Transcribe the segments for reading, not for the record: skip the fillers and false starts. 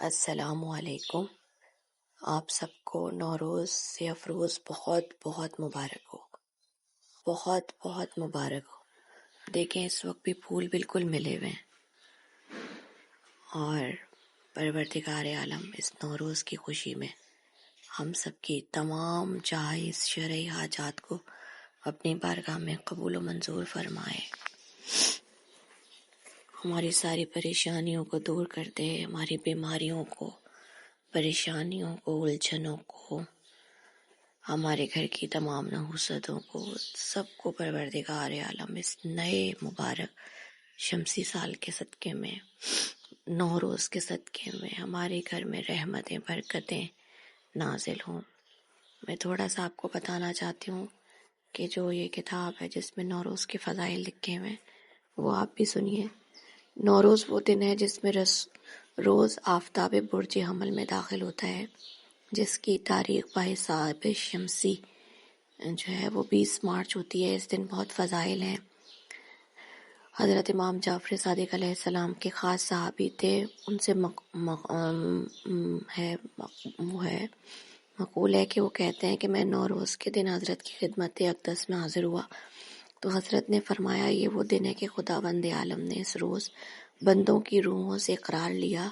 السلام علیکم۔ آپ سب کو نوروز سے افروز بہت بہت مبارک ہو، بہت بہت مبارک ہو۔ دیکھیں اس وقت بھی پھول بالکل ملے ہوئے ہیں، اور پروردگار عالم اس نوروز کی خوشی میں ہم سب کی تمام جائز شرعی حاجات کو اپنی بارگاہ میں قبول و منظور فرمائے، ہماری ساری پریشانیوں کو دور کر دے، ہماری بیماریوں کو، پریشانیوں کو، الجھنوں کو، ہمارے گھر کی تمام نحوستوں کو، سب کو پروردگار عالم اس نئے مبارک شمسی سال کے صدقے میں، نوروز کے صدقے میں ہمارے گھر میں رحمتیں برکتیں نازل ہوں۔ میں تھوڑا سا آپ کو بتانا چاہتی ہوں کہ جو یہ کتاب ہے جس میں نوروز کے فضائل لکھے ہوئے ہیں وہ آپ بھی سنیے۔ نوروز وہ دن ہے جس میں روز آفتاب برج حمل میں داخل ہوتا ہے، جس کی تاریخ بحساب شمسی جو ہے وہ 20 مارچ ہوتی ہے۔ اس دن بہت فضائل ہیں۔ حضرت امام جعفر صادق علیہ السلام کے خاص صحابی تھے، ان سے مقول ہے کہ وہ کہتے ہیں کہ میں نوروز کے دن حضرت کی خدمت اقدس میں حاضر ہوا تو حضرت نے فرمایا یہ وہ دن ہے کہ خداوند عالم نے اس روز بندوں کی روحوں سے اقرار لیا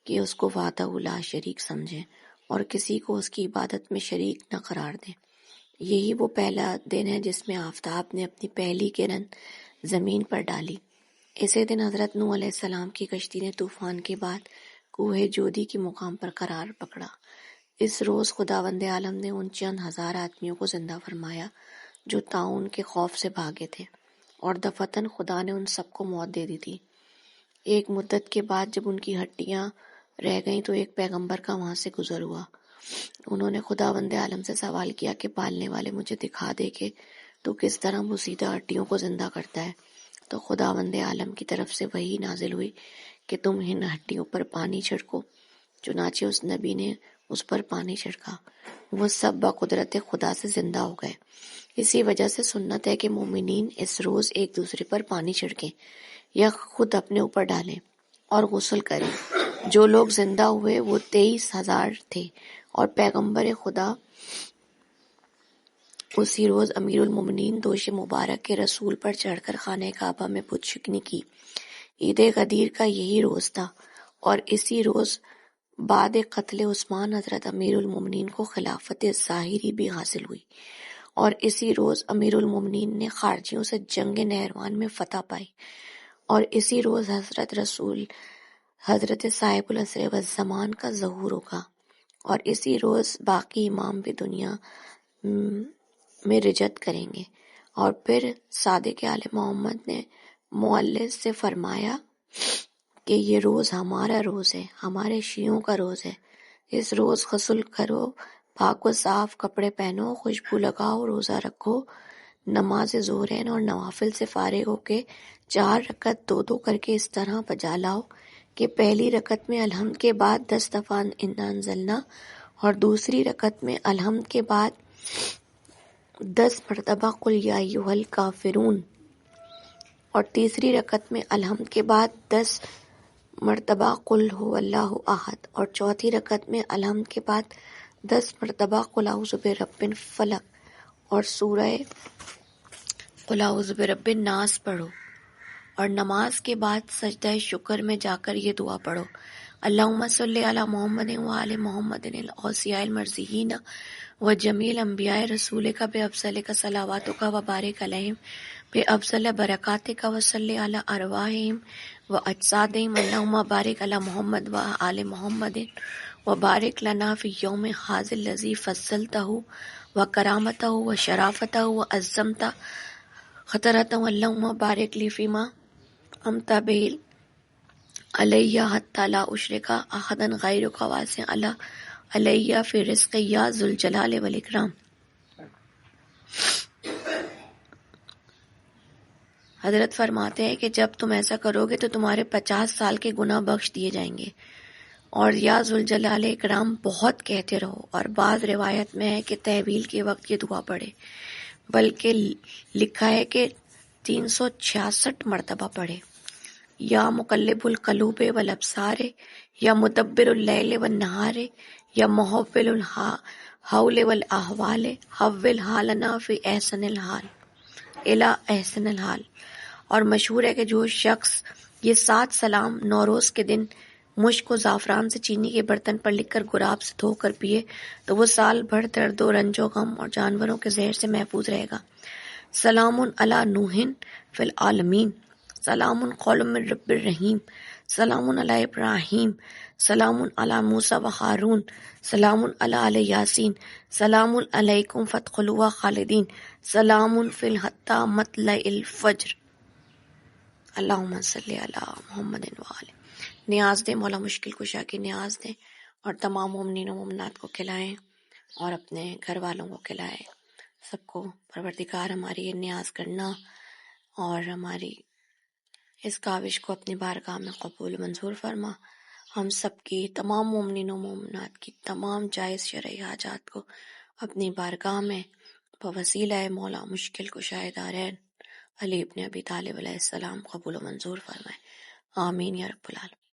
کہ اس کو وحدہ لا شریک سمجھیں اور کسی کو اس کی عبادت میں شریک نہ قرار دیں۔ یہی وہ پہلا دن ہے جس میں آفتاب نے اپنی پہلی کرن زمین پر ڈالی۔ اسی دن حضرت نوح علیہ السلام کی کشتی نے طوفان کے بعد کوہ جودی کے مقام پر قرار پکڑا۔ اس روز خداوند عالم نے ان چند ہزار آدمیوں کو زندہ فرمایا جو طاعون کے خوف سے بھاگے تھے، اور دفتن خدا نے ان سب کو موت دے دی تھی۔ ایک مدت کے بعد جب ان کی ہڈیاں رہ گئیں تو ایک پیغمبر کا وہاں سے گزر ہوا۔ انہوں نے خداوند عالم سے سوال کیا کہ پالنے والے مجھے دکھا دے کہ تو کس طرح بوسیدہ ہڈیوں کو زندہ کرتا ہے۔ تو خداوند عالم کی طرف سے وحی نازل ہوئی کہ تم ان ہڈیوں پر پانی چھڑکو۔ چنانچہ اس نبی نے اس پر پانی چھڑکا، وہ سب بقدرت خدا سے زندہ ہو گئے۔ اسی وجہ سے سنت ہے کہ مومنین اس روز ایک دوسرے پر پانی چھڑکیں یا خود اپنے اوپر ڈالیں اور غسل کریں۔ جو لوگ زندہ ہوئے وہ 23,000 تھے، اور پیغمبر خدا اسی روز امیر المومنین دوش مبارک کے رسول پر چڑھ کر خانہ کعبہ میں بت شکنی کی۔ عید غدیر کا یہی روز تھا، اور اسی روز بعد قتل عثمان حضرت امیر المومنین کو خلافت ظاہری بھی حاصل ہوئی، اور اسی روز امیر المومنین نے خارجیوں سے جنگ نہروان میں فتح پائی، اور اسی روز حضرت صاحب العصر والزمان کا ظہور ہوگا، اور اسی روز باقی امام بھی دنیا میں رجت کریں گے۔ اور پھر صادق آل محمد نے مؤلف سے فرمایا کہ یہ روز ہمارا روز ہے، ہمارے شیعوں کا روز ہے۔ اس روز غسل کرو، پاک و صاف کپڑے پہنو، خوشبو لگاؤ، روزہ رکھو، نماز ظہرین اور نوافل سے فارغ ہو کے 4 رکعت 2 کر کے اس طرح بجا لاؤ کہ پہلی رکعت میں الحمد کے بعد 10 دفعہ انا انزلنا، اور دوسری رکعت میں الحمد کے بعد 10 مرتبہ قل یا ایھا الکافرون، اور تیسری رکعت میں الحمد کے بعد 10 مرتبہ قل ھو اللہ احد، اور چوتھی رکعت میں الحمد کے بعد 10 مرتبہ قل اعوذ برب الفلق اور سورہ قل اعوذ برب الناس پڑھو، اور نماز کے بعد سجدہ شکر میں جا کر یہ دعا پڑھو: اللہم صلی علی محمد وآل محمد الاوصیاء المرضیین وجمیع الانبیاء رسولک بافضل صلواتک وبارک علیہم بافضل برکاتک وصلی علی ارواحہم واجسادہم اللہم بارک علی محمد وآل محمد وبارک لنا فی یوم ھذا الذی فضلتہ وکرمتہ وشرفتہ وعظمتہ قدرتہ اللہم بارک لی فیما امت بہ علی حتی لا اشرک احدا غیرک واسع علی فی رزقی یا ذو الجلال والاکرام۔ حضرت فرماتے ہیں کہ جب تم ایسا کرو گے تو تمہارے 50 سال کے گناہ بخش دیے جائیں گے، اور یا ذوالجلال اکرام بہت کہتے رہو۔ اور بعض روایت میں ہے کہ تحویل کے وقت یہ دعا پڑھے، بلکہ لکھا ہے کہ 366 مرتبہ پڑھے۔ یا مقلب القلوب والابصار یا مدبر اللیل والنہار یا محول الحول والاحوال حول حالنا فی احسن الحال الی احسن الحال۔ اور مشہور ہے کہ جو شخص یہ 7 سلام نوروز کے دن مشک و زعفران سے چینی کے برتن پر لکھ کر گلاب سے دھو کر پیے تو وہ سال بھر درد و رنج و غم اور جانوروں کے زہر سے محفوظ رہے گا۔ سلام علی نوح فی العالمین، سلام قول من رب الرحیم، سلام علی ابراہیم، سلام علی موسیٰ و ہارون، سلام علی آل یاسین، سلام علیکم فادخلوها خالدین، سلام فی الحتی مطلع الفجر۔ اللہم صلی علی محمد وآلہ۔ نیاز دیں، مولا مشکل کشا کی نیاز دیں اور تمام مومنین و مومنات کو کھلائیں اور اپنے گھر والوں کو کھلائیں، سب کو۔ پروردگار ہماری یہ نیاز کرنا اور ہماری اس کاوش کو اپنی بارگاہ میں قبول منظور فرما۔ ہم سب کی، تمام مومنین و مومنات کی تمام جائز شرعی حاجات کو اپنی بارگاہ میں بوسیلہ مولا مشکل کشا دارین علی ابن ابی طالب علیہ السلام قبول و منظور فرمائے۔ آمین یا رب العالمین۔